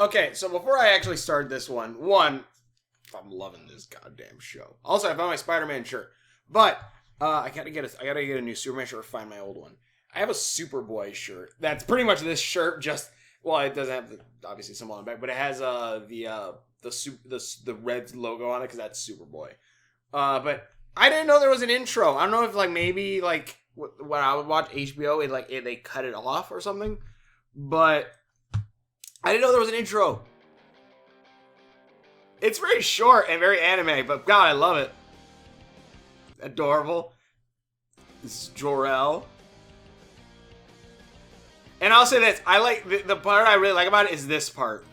Okay, so before I actually start this one, I'm loving this goddamn show. Also, I found my Spider-Man shirt, but I gotta get a new Superman shirt or find my old one. I have a Superboy shirt that's pretty much this shirt. Just well, it doesn't have obviously symbol on the back, but it has the red logo on it because that's Superboy. But I didn't know there was an intro. I don't know if like maybe like when I would watch HBO, they cut it off or something, but I didn't know there was an intro. It's very short and very anime, but God, I love it. Adorable. This is Jor-El. And I'll say this, I like, the part I really like about it is this part.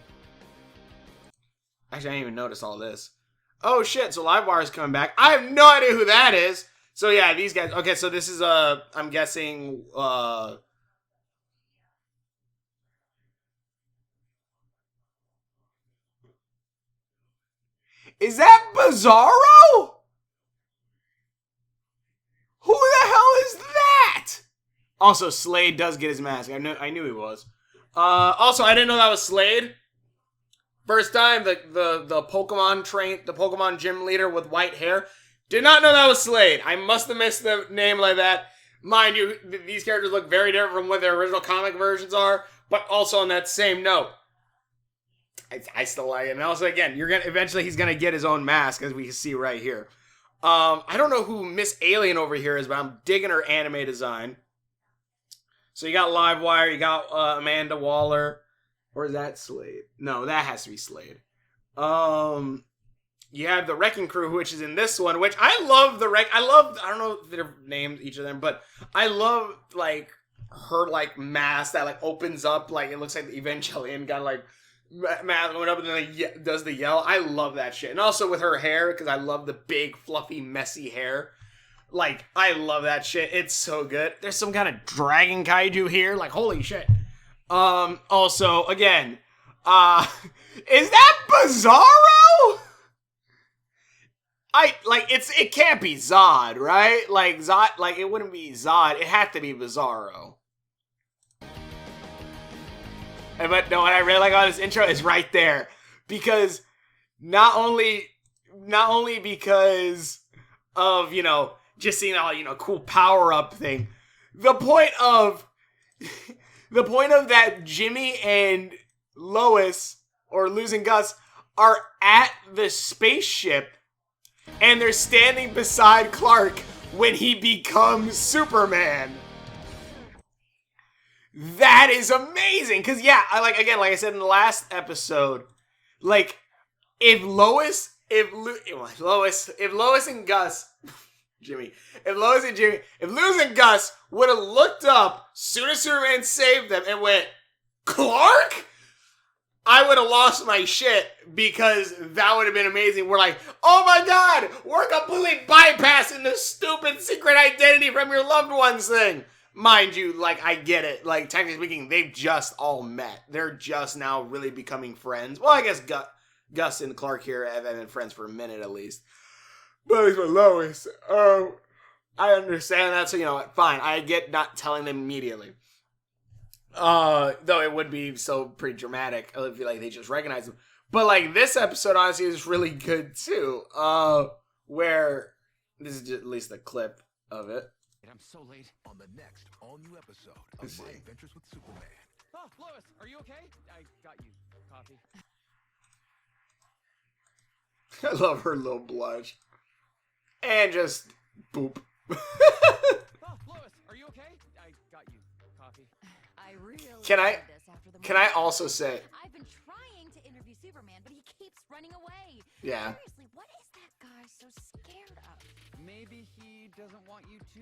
Actually, I didn't even notice all this. Oh shit, so Livewire is coming back. I have no idea who that is. So yeah, these guys, okay, so this is, I'm guessing, is that Bizarro? Who the hell is that? Also, Slade does get his mask. I knew he was. Also, I didn't know that was Slade. First time, the Pokemon gym leader with white hair. Did not know that was Slade. I must have missed the name like that. Mind you, these characters look very different from what their original comic versions are. But also on that same note, I still like it. And also, again, eventually he's gonna get his own mask, as we can see right here. I don't know who Miss Alien over here is, but I'm digging her anime design. So you got Livewire, you got Amanda Waller, or is that Slade? No, that has to be Slade. You have the Wrecking Crew, which is in this one, which I love I don't know if they're named each of them, but I love like her like mask that like opens up, like it looks like the Evangelion got like mask going up and then does the yell. I love that shit. And also with her hair, because I love the big, fluffy, messy hair. Like, I love that shit. It's so good. There's some kind of dragon kaiju here. Like, holy shit. Also, again, is that Bizarro? It can't be Zod, right? Like, Zod, like, it wouldn't be Zod. It had to be Bizarro. But no, what I really like about this intro is right there. Because not only because of, you know, just seeing all, you know, cool power-up thing. The point of that Jimmy and Lois, or Losing Gus, are at the spaceship and they're standing beside Clark when he becomes Superman. That is amazing. Cause yeah, like I said in the last episode, like if Lois and Gus, if Lois and Gus would have looked up soon as Superman saved them and went, Clark? I would have lost my shit because that would have been amazing. We're like, oh my god, we're completely bypassing this stupid secret identity from your loved ones thing. Mind you, like, I get it. Like, technically speaking, they've just all met. They're just now really becoming friends. Well, I guess Gus and Clark here have been friends for a minute at least. But at least with Lois, I understand that, so, you know, fine. I get not telling them immediately. Though it would be so pretty dramatic if like they just recognize them. But like this episode honestly is really good too. Where this is just at least a clip of it. I'm so late on the next all-new episode of Let's My see. Adventures with Superman. Oh, Lois, are you okay? I got you coffee. I love her little blush. And just boop. Oh, Lois, are you okay? I got you coffee. I really Can I- love this after the Can I movie. also say, I've been trying to interview Superman, but he keeps running away. yeah, Seriously, what is that guy so scared of? Maybe he doesn't want you to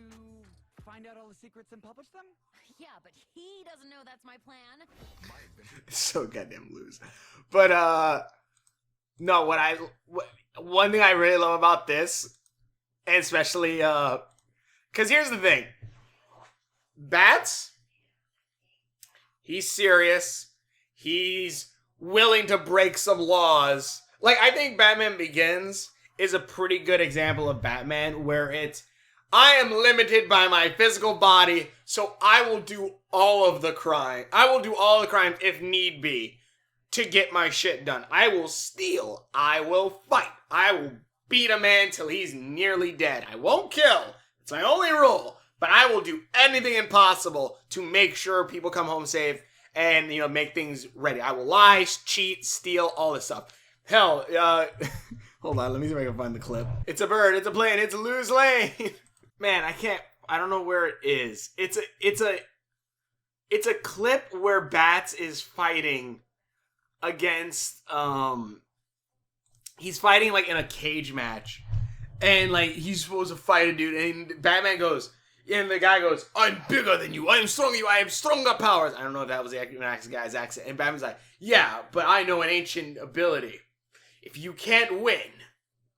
find out all the secrets and publish them? Yeah, but he doesn't know that's my plan. My Adventures. it's so goddamn loose. But no, one thing I really love about this, and especially because here's the thing, Bats. He's serious. He's willing to break some laws. Like, I think Batman Begins is a pretty good example of Batman where I am limited by my physical body, so I will do all of the crime. I will do all the crimes if need be to get my shit done. I will steal. I will fight. I will beat a man till he's nearly dead. I won't kill. It's my only rule. But I will do anything impossible to make sure people come home safe and, you know, make things ready. I will lie, cheat, steal, all this stuff. Hell, hold on, let me see if I can find the clip. It's a bird, it's a plane, it's a Lose Lane. Man, I don't know where it is. It's a clip where Bats is fighting against, he's fighting like in a cage match. And like, he's supposed to fight a dude, and Batman goes, and the guy goes, I'm bigger than you, I am stronger than you, I have stronger powers. I don't know if that was the guy's accent. And Batman's like, yeah, but I know an ancient ability. If you can't win,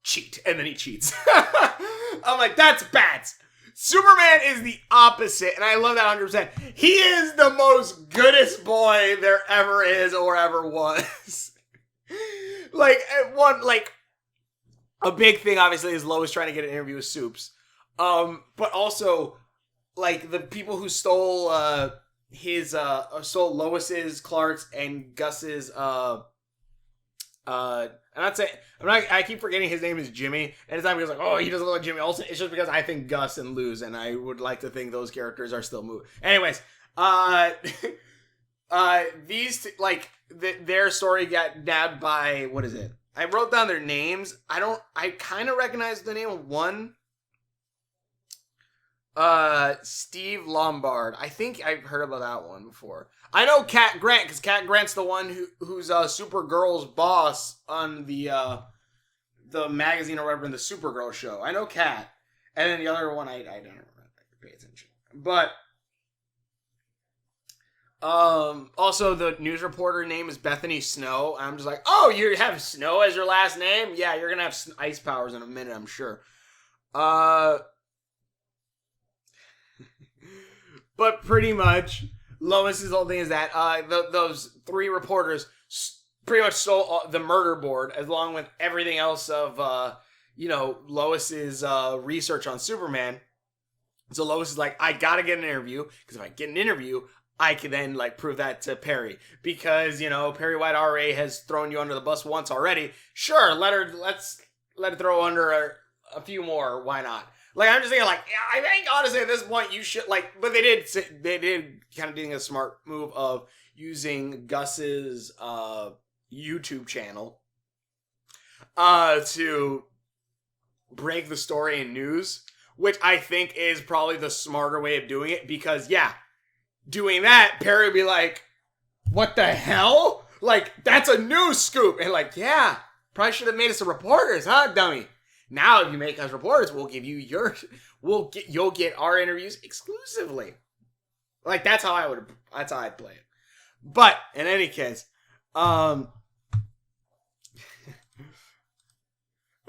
cheat. And then he cheats. I'm like, that's Bats. Superman is the opposite, and I love that 100%. He is the most goodest boy there ever is or ever was. A big thing, obviously, is Lois trying to get an interview with Supes. But also, like, the people who stole stole Lois's, Clark's, and Gus's I keep forgetting his name is Jimmy, and it's not because like, oh, he doesn't look like Jimmy Olsen. It's just because I think Gus and lose, and I would like to think those characters are still moving. Anyways, their story got nabbed by, what is it? I wrote down their names. I kind of recognize the name of one. Steve Lombard. I think I've heard about that one before. I know Cat Grant, because Cat Grant's the one who's Supergirl's boss on the magazine or whatever in the Supergirl show. I know Cat. And then the other one, I don't pay attention. But, also the news reporter name is Bethany Snow. I'm just like, oh, you have Snow as your last name? Yeah, you're gonna have ice powers in a minute, I'm sure. But pretty much, Lois's whole thing is that those three reporters pretty much stole the murder board, along with everything else of Lois's research on Superman. So Lois is like, I gotta get an interview, because if I get an interview, I can then like prove that to Perry, because Perry White RA has thrown you under the bus once already. Sure, let's let it throw under a few more. Why not? Like, I'm just thinking, like, I think, honestly, at this point, you should, like, but they did kind of doing a smart move of using Gus's YouTube channel to break the story in news, which I think is probably the smarter way of doing it, because, yeah, doing that, Perry would be like, what the hell? Like, that's a news scoop. And like, yeah, probably should have made us reporters, huh, dummy? Now, if you make us reporters, we'll give you you'll get our interviews exclusively. Like, that's how I'd play it. But, in any case, but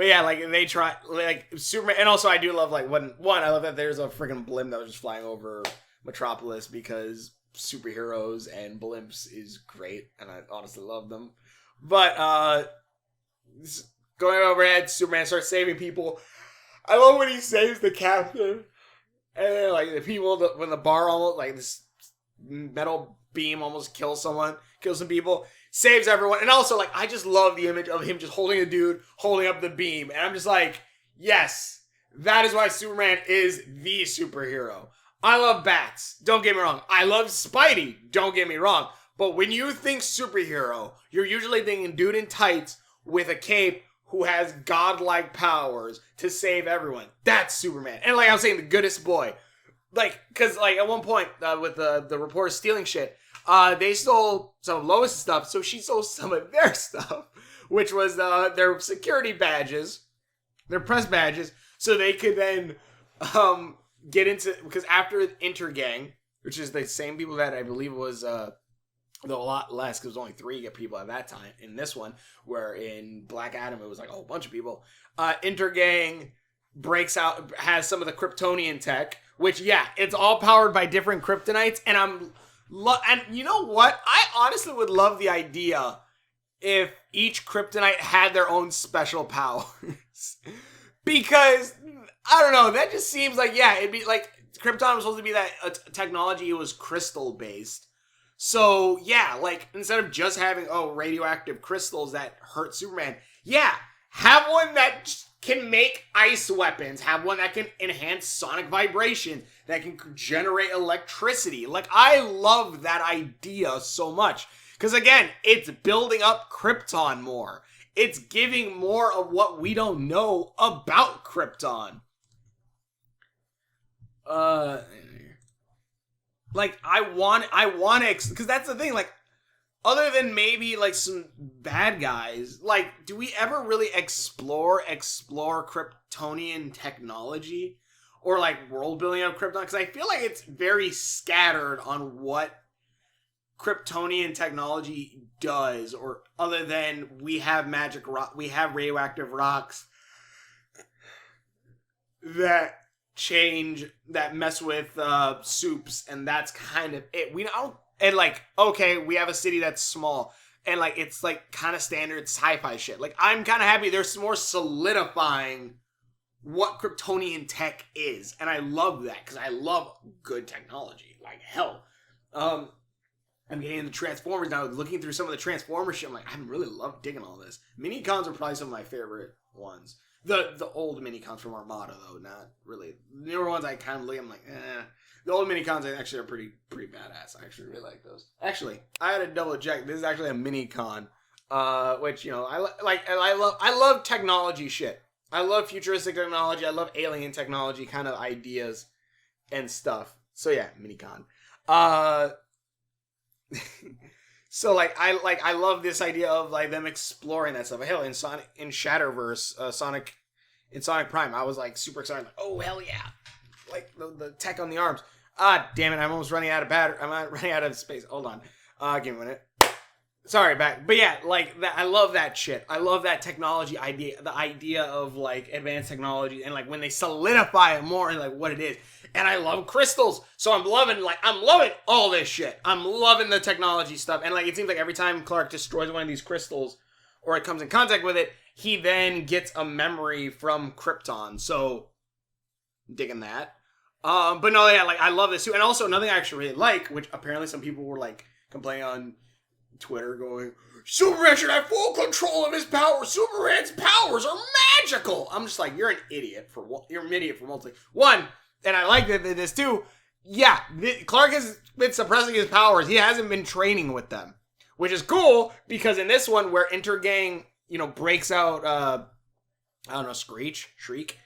yeah, like, they try, like, Superman, and also I do love, like, I love that there's a freaking blimp that was just flying over Metropolis, because superheroes and blimps is great, and I honestly love them. But, going overhead, Superman starts saving people. I love when he saves the captain. And then, like, the people, when the bar almost, like, this metal beam almost kills some people, saves everyone. And also, like, I just love the image of him just holding a dude, holding up the beam. And I'm just like, yes, that is why Superman is the superhero. I love Bats. Don't get me wrong. I love Spidey. Don't get me wrong. But when you think superhero, you're usually thinking dude in tights with a cape who has godlike powers to save everyone. That's Superman. And like I was saying, the goodest boy. Like, because like at one point with the reporters stealing shit, they stole some of Lois' stuff, so she stole some of their stuff, which was their security badges, their press badges, so they could then get into, because after Intergang, which is the same people that I believe was though a lot less, because it was only 3 people at that time in this one, where in Black Adam it was like a whole bunch of people. Intergang breaks out, has some of the Kryptonian tech, which, yeah, it's all powered by different kryptonites, and and you know what? I honestly would love the idea if each kryptonite had their own special powers. Because, I don't know, that just seems like, yeah, it'd be like, Krypton was supposed to be that technology, it was crystal-based. So, yeah, like, instead of just having, radioactive crystals that hurt Superman, yeah, have one that can make ice weapons, have one that can enhance sonic vibration, that can generate electricity. Like, I love that idea so much. Because, again, it's building up Krypton more. It's giving more of what we don't know about Krypton. Like, I want to, because that's the thing, like, other than maybe, like, some bad guys, like, do we ever really explore Kryptonian technology? Or, like, world building of Krypton? Because I feel like it's very scattered on what Kryptonian technology does, or other than we have we have radioactive rocks that mess with soups, and that's kind of it. We don't, and like, okay, we have a city that's small, and like, it's like kind of standard sci-fi shit. Like, I'm kind of happy there's more solidifying what Kryptonian tech is, and I love that, because I love good technology, like hell. I'm getting into Transformers now, looking through some of the Transformers shit. I'm like, I really love digging all this. Minicons are probably some of my favorite ones. The old Minicons from Armada, though, not really. The newer ones I kind of look, I'm like, eh. The old Minicons actually are pretty badass. I actually really like those. Actually, I had to double check. This is actually a Minicon, which, you know, I love technology shit. I love futuristic technology. I love alien technology kind of ideas and stuff. So yeah, Minicon. So I love this idea of like them exploring that stuff. Hell, in Shatterverse, Sonic Prime, I was like super excited. Like, oh hell yeah! Like the tech on the arms. Ah, damn it! I'm almost running out of battery. I'm running out of space. Hold on. Give me a minute. Sorry, back. But yeah, like that. I love that shit. I love that technology idea. The idea of like advanced technology, and like when they solidify it more and like what it is. And I love crystals, so I'm loving all this shit. I'm loving the technology stuff, and like it seems like every time Clark destroys one of these crystals, or it comes in contact with it, he then gets a memory from Krypton. So, digging that. But no, yeah, like I love this too. And also another thing I actually really like, which apparently some people were like complaining on Twitter, going, Superman should have full control of his powers. Superman's powers are magical. I'm just like, you're an idiot for multiple. One. And I like this too. Yeah, Clark has been suppressing his powers. He hasn't been training with them, which is cool because in this one where Intergang, you know, breaks out, I don't know, Shriek,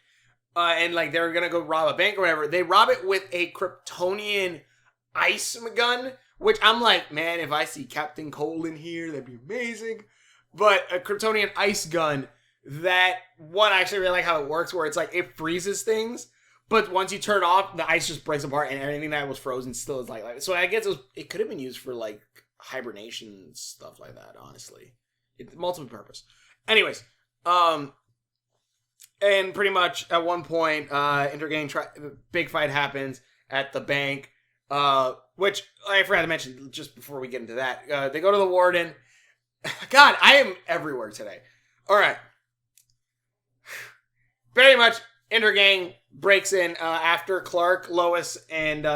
and like they're gonna go rob a bank or whatever. They rob it with a Kryptonian ice gun, which I'm like, man, if I see Captain Cole in here, that'd be amazing. But a Kryptonian ice gun that one, I actually really like how it works, where it's like it freezes things. But once you turn it off, the ice just breaks apart, and everything that was frozen still is like so I guess it could have been used for like hibernation and stuff like that. Honestly, it's multiple purpose. Anyways, and pretty much at one point, Intergang big fight happens at the bank, which I forgot to mention just before we get into that. They go to the warden. God, I am everywhere today. All right, very much Intergang breaks in after Clark, Lois, and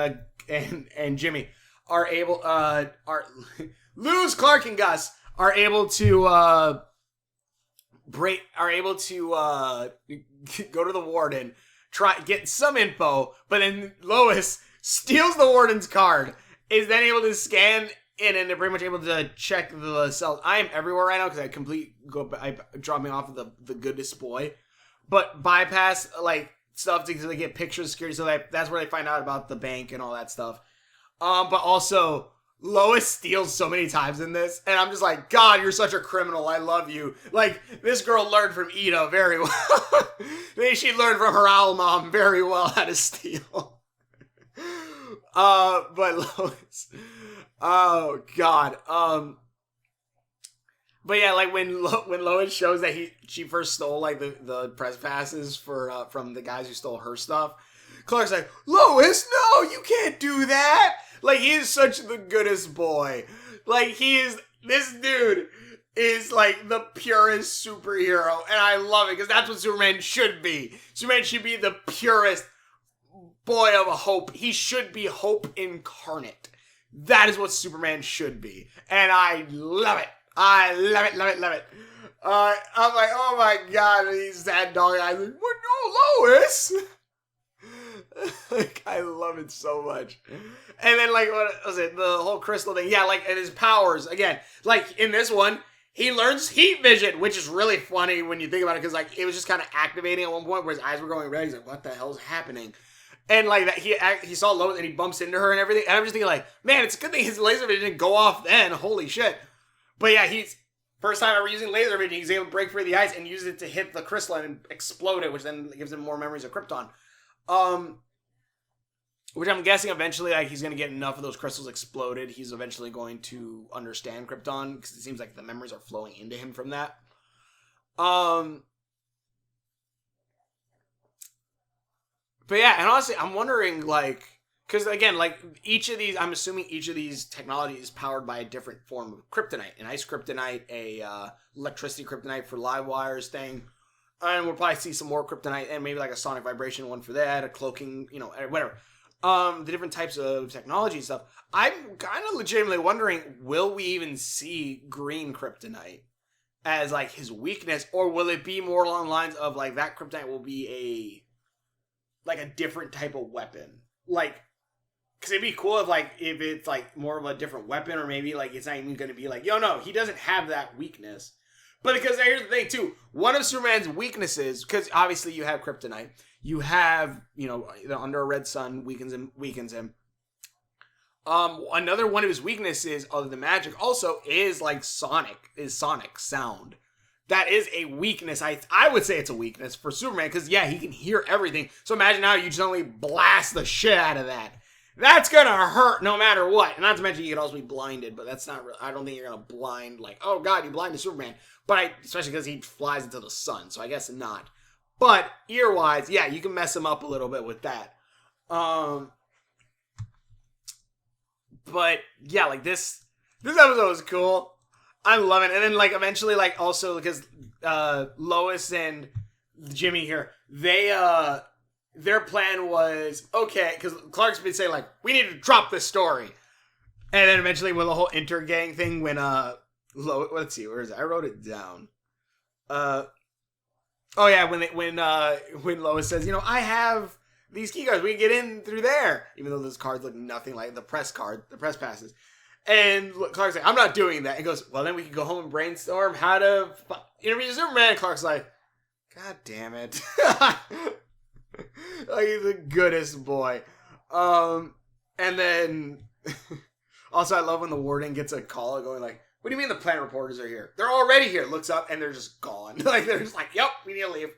Jimmy are able Luz, Clark, and Gus are able to go to the warden, try get some info, but then Lois steals the warden's card, is then able to scan in, and they're pretty much able to check the cells. I am everywhere right now because I drop me off of the good display, but bypass like stuff to get pictures of security, so that's where they find out about the bank and all that stuff. But also, Lois steals so many times in this, and I'm just like, God, you're such a criminal. I love you. Like, this girl learned from Ida very well. She learned from her owl mom very well how to steal. But Lois, oh God. But yeah, like when Lois shows that she first stole like the press passes for from the guys who stole her stuff, Clark's like, Lois, no, you can't do that. Like, he is such the goodest boy. Like, this dude is like the purest superhero, and I love it because that's what Superman should be. Superman should be the purest boy of hope. He should be hope incarnate. That is what Superman should be. And I love it. I love it, love it, love it. I'm like, oh my god, he's sad dog eyes. Like, what, no, Lois? Like, I love it so much. And then, like, what was it? The whole crystal thing. Yeah, like, and his powers. Again, like, in this one, he learns heat vision, which is really funny when you think about it, because, like, it was just kind of activating at one point where his eyes were going red. He's like, what the hell's happening? And, like, that he saw Lois and he bumps into her and everything. And I'm just thinking, like, man, it's a good thing his laser vision didn't go off then. Holy shit. But, yeah, he's... First time ever using laser vision, he's able to break free the ice and use it to hit the crystal and explode it, which then gives him more memories of Krypton. Which I'm guessing eventually, like, he's going to get enough of those crystals exploded. He's eventually going to understand Krypton, because it seems like the memories are flowing into him from that. But yeah, and honestly, I'm wondering, like, because again, like, each of these, I'm assuming each of these technologies is powered by a different form of kryptonite. An ice kryptonite, a electricity kryptonite for live wires thing. And we'll probably see some more kryptonite, and maybe like a sonic vibration one for that, a cloaking, you know, whatever. The different types of technology and stuff. I'm kind of legitimately wondering, will we even see green kryptonite as, like, his weakness? Or will it be more along the lines of, like, that kryptonite will be a different type of weapon? Like, because it'd be cool if it's, like, more of a different weapon, or maybe, like, it's not even going to be like, yo, no, he doesn't have that weakness. But because here's the thing, too. One of Superman's weaknesses, because obviously you have kryptonite, you have, you know, under a red sun weakens him. Another one of his weaknesses, other than magic, also is, like, sonic sound. That is a weakness. I would say it's a weakness for Superman, because, yeah, he can hear everything. So imagine how you suddenly blast the shit out of that. That's gonna hurt no matter what. And not to mention, you could also be blinded, but that's not real. I don't think you're gonna blind, like, oh god, you blinded Superman. But especially because he flies into the sun, so I guess not. But ear-wise, yeah, you can mess him up a little bit with that. But yeah, like this episode was cool. I'm loving it. And then, like, eventually, like, also because Lois and Jimmy here, their plan was, okay, because Clark's been saying, like, we need to drop this story. And then eventually with the whole intergang thing, when, let's see, where is it? I wrote it down. Oh yeah, when Lois says, you know, I have these key cards, we can get in through there. Even though those cards look nothing like the press passes. And Clark's like, I'm not doing that. And goes, well, then we can go home and brainstorm how to interview Superman. And Clark's like, god damn it. Like, he's the goodest boy. And then also I love when the warden gets a call going like, what do you mean the plant reporters are here? They're already here. Looks up and they're just gone. Like, they're just like, yep, we need to leave.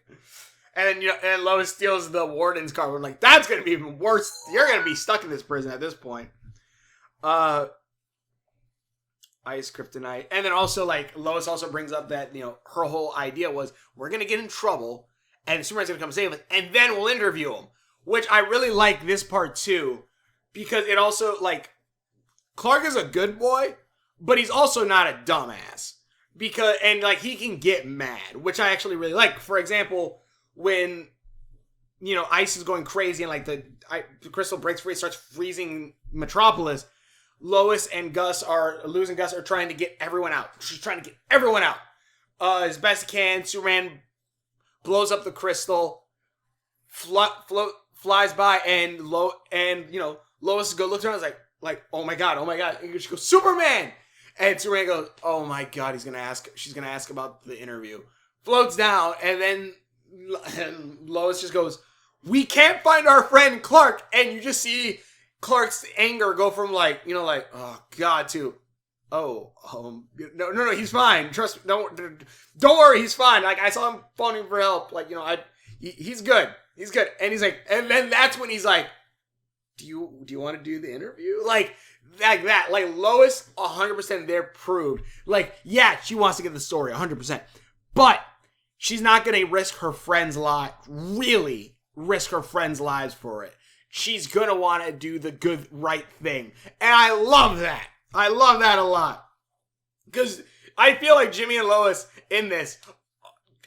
And then, you know, and Lois steals the warden's car. We're like, that's gonna be even worse. You're gonna be stuck in this prison at this point. Ice kryptonite. And then also, like, Lois also brings up that, you know, her whole idea was, we're gonna get in trouble and Superman's gonna come save us, and then we'll interview him. Which I really like this part too, because it also, like, Clark is a good boy, but he's also not a dumbass. Because, and, like, he can get mad, which I actually really like. For example, when, you know, Ice is going crazy and, like, the crystal breaks free, starts freezing Metropolis, Lois and Gus are trying to get everyone out. She's trying to get everyone out. As best he can. Superman blows up the crystal, flies by, and you know, Lois looks around and is like, oh my god. And she goes, Superman! And Superman goes, oh my god, she's gonna ask about the interview. Floats down, and then Lois just goes, we can't find our friend Clark, and you just see Clark's anger go from, like, you know, like, oh god, to, no, he's fine. Trust me, don't worry, he's fine. Like, I saw him phoning for help. Like, you know, he's good. He's good. And he's like, and then that's when he's like, do you want to do the interview? Like that. Like, Lois, 100% there proved. Like, yeah, she wants to get the story, 100%. But she's not going to risk her friends' lives for it. She's going to want to do the good, right thing. And I love that. I love that a lot. Because I feel like Jimmy and Lois in this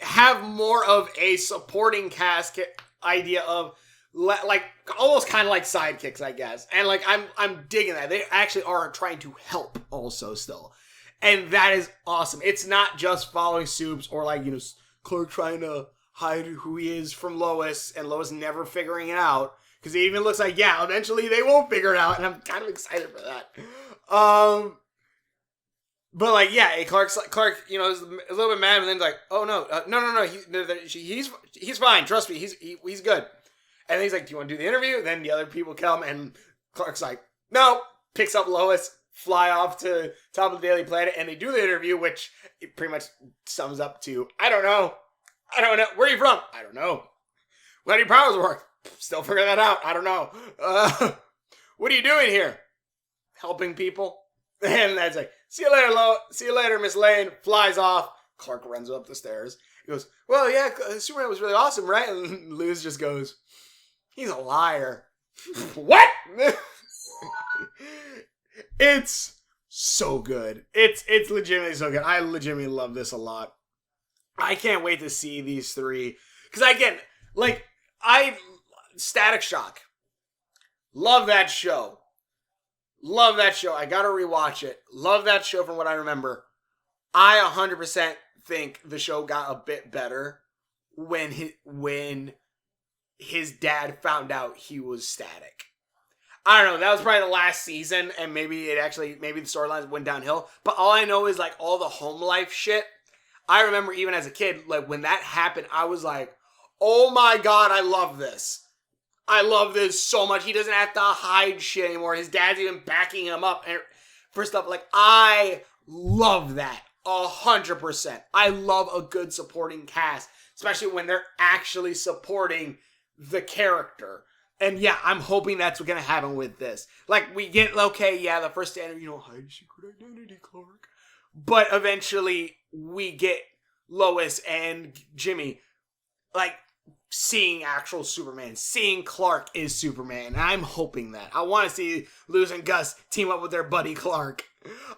have more of a supporting cast idea of like almost kind of like sidekicks, I guess. And like I'm digging that. They actually are trying to help also still. And that is awesome. It's not just following Supes or like, you know, Clark trying to hide who he is from Lois and Lois never figuring it out. Because it even looks like, yeah, eventually they won't figure it out. And I'm kind of excited for that. But like, yeah, Clark, you know, is a little bit mad, and then like, oh no, he's fine. Trust me, he's good. And then he's like, do you want to do the interview? Then the other people come, and Clark's like, no. Picks up Lois, fly off to top of the Daily Planet, and they do the interview, which it pretty much sums up to, I don't know. Where are you from? I don't know. How do your powers work? Still figuring that out. I don't know. What are you doing here? Helping people. And that's like, see you later, Miss Lane. Flies off. Clark runs up the stairs. He goes, well, yeah, Superman was really awesome, right? And Luz just goes, he's a liar. What? It's so good. It's legitimately so good. I legitimately love this a lot. I can't wait to see these three. Because again, like, Static Shock. Love that show. I gotta rewatch it. Love that show from what I remember. I 100% think the show got a bit better when his dad found out he was Static. I don't know, that was probably the last season, and maybe the storylines went downhill. But all I know is like all the home life shit. I remember even as a kid, like when that happened, I was like, oh my god, I love this. I love this so much. He doesn't have to hide shit anymore. His dad's even backing him up for stuff. Like, I love that 100%. I love a good supporting cast, especially when they're actually supporting the character. And yeah, I'm hoping that's what's going to happen with this. Like, we get, okay, yeah, the first standard, you know, hide secret identity, Clark. But eventually, we get Lois and Jimmy, like, seeing actual Superman, seeing Clark is Superman. And I'm hoping that. I want to see Luz and Gus team up with their buddy Clark.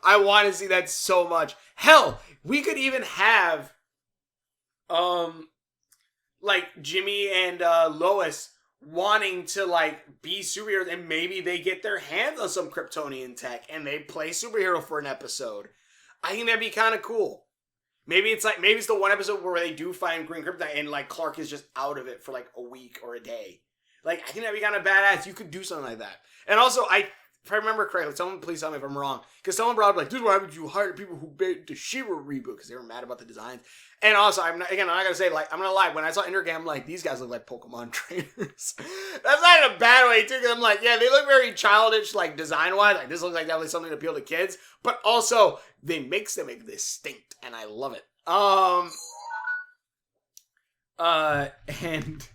I want to see that so much. Hell, we could even have, like, Jimmy and Lois wanting to, like, be superheroes, and maybe they get their hands on some Kryptonian tech and they play superhero for an episode. I think that'd be kind of cool. Maybe it's the one episode where they do find green kryptonite and like Clark is just out of it for like a week or a day. Like, I think that'd be kind of badass. You could do something like that. And also, if I remember correctly, someone please tell me if I'm wrong, because someone brought up like, this is what happens if you hire people who made the She-Ra reboot because they were mad about the designs. And also, I'm not gonna say, like, I'm gonna lie, when I saw Intergang, I'm like, these guys look like Pokemon trainers. That's not in a bad way too, because I'm like, yeah, they look very childish, like design wise. Like, this looks like definitely something to appeal to kids, but also they make them distinct, and I love it. And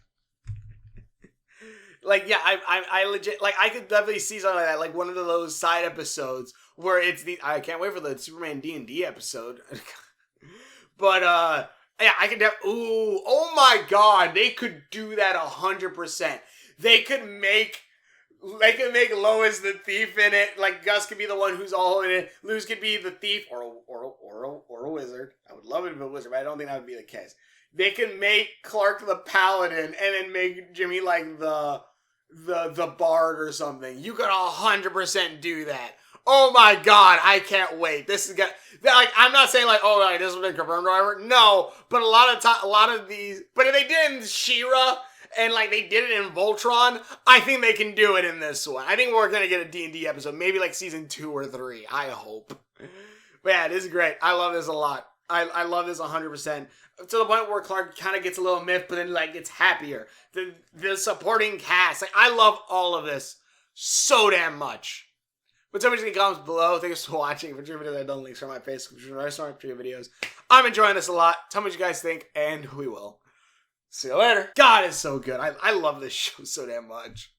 like, yeah, I legit, like, I could definitely see something like that, like one of those side episodes where it's I can't wait for the Superman D&D episode. But, yeah, I could oh my god, they could do that 100%. They could make Lois the thief in it. Like, Gus could be the one who's all in it. Luz could be the thief or a wizard. I would love it if it was a wizard, but I don't think that would be the case. They could make Clark the paladin and then make Jimmy like the bard or something. You could 100% do that. Oh my god, I can't wait. This is like, I'm not saying like, oh, like, this has been confirmed or whatever. No, but a lot of these, but if they did in She-Ra and like they did it in Voltron, I think they can do it in this one. I think we're gonna get a D&D episode, maybe like season 2 or 3. I hope. But yeah, this is great. I love this a lot. I love this 100%. To the point where Clark kind of gets a little miffed, but then like gets happier. The supporting cast, like, I love all of this so damn much. But so much in the comments below. Thanks for watching. For videos, I've done links for my Facebook, for my smart videos. I'm enjoying this a lot. Tell me what you guys think, and we will see you later. God, it's so good. I love this show so damn much.